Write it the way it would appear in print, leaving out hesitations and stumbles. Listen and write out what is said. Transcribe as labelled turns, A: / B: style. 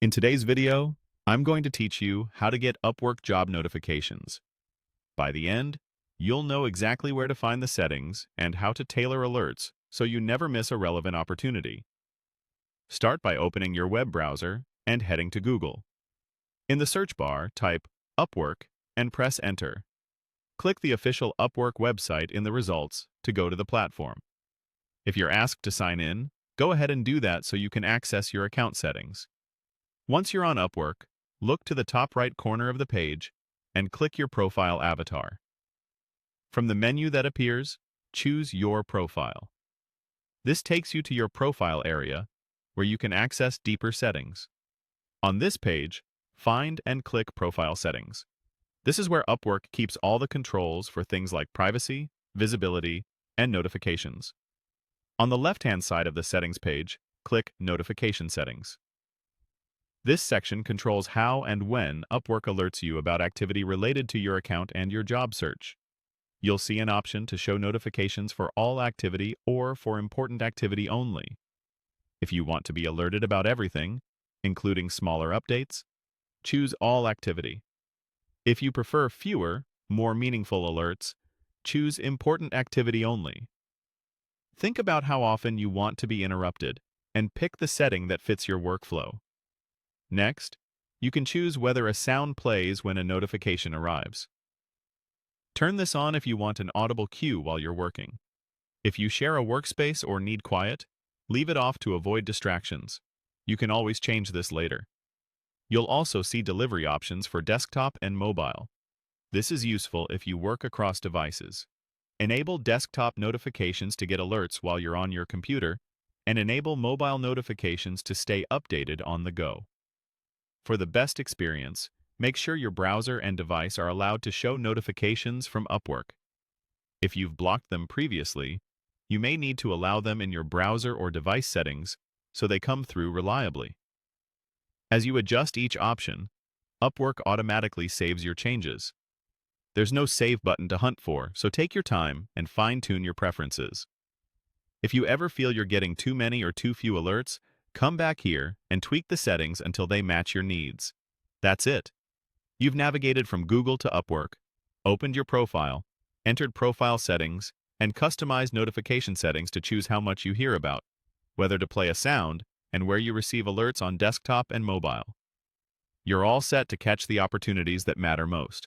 A: In today's video, I'm going to teach you how to get Upwork job notifications. By the end, you'll know exactly where to find the settings and how to tailor alerts so you never miss a relevant opportunity. Start by opening your web browser and heading to Google. In the search bar, type Upwork and press Enter. Click the official Upwork website in the results to go to the platform. If you're asked to sign in, go ahead and do that so you can access your account settings. Once you're on Upwork, look to the top right corner of the page and click your profile avatar. From the menu that appears, choose Your Profile. This takes you to your profile area, where you can access deeper settings. On this page, find and click Profile Settings. This is where Upwork keeps all the controls for things like privacy, visibility, and notifications. On the left-hand side of the settings page, click Notification Settings. This section controls how and when Upwork alerts you about activity related to your account and your job search. You'll see an option to show notifications for all activity or for important activity only. If you want to be alerted about everything, including smaller updates, choose All Activity. If you prefer fewer, more meaningful alerts, choose Important Activity Only. Think about how often you want to be interrupted and pick the setting that fits your workflow. Next, you can choose whether a sound plays when a notification arrives. Turn this on if you want an audible cue while you're working. If you share a workspace or need quiet, leave it off to avoid distractions. You can always change this later. You'll also see delivery options for desktop and mobile. This is useful if you work across devices. Enable desktop notifications to get alerts while you're on your computer, and enable mobile notifications to stay updated on the go. For the best experience, make sure your browser and device are allowed to show notifications from Upwork. If you've blocked them previously, you may need to allow them in your browser or device settings so they come through reliably. As you adjust each option, Upwork automatically saves your changes. There's no save button to hunt for, so take your time and fine-tune your preferences. If you ever feel you're getting too many or too few alerts, come back here and tweak the settings until they match your needs. That's it. You've navigated from Google to Upwork, opened your profile, entered profile settings, and customized notification settings to choose how much you hear about, whether to play a sound, and where you receive alerts on desktop and mobile. You're all set to catch the opportunities that matter most.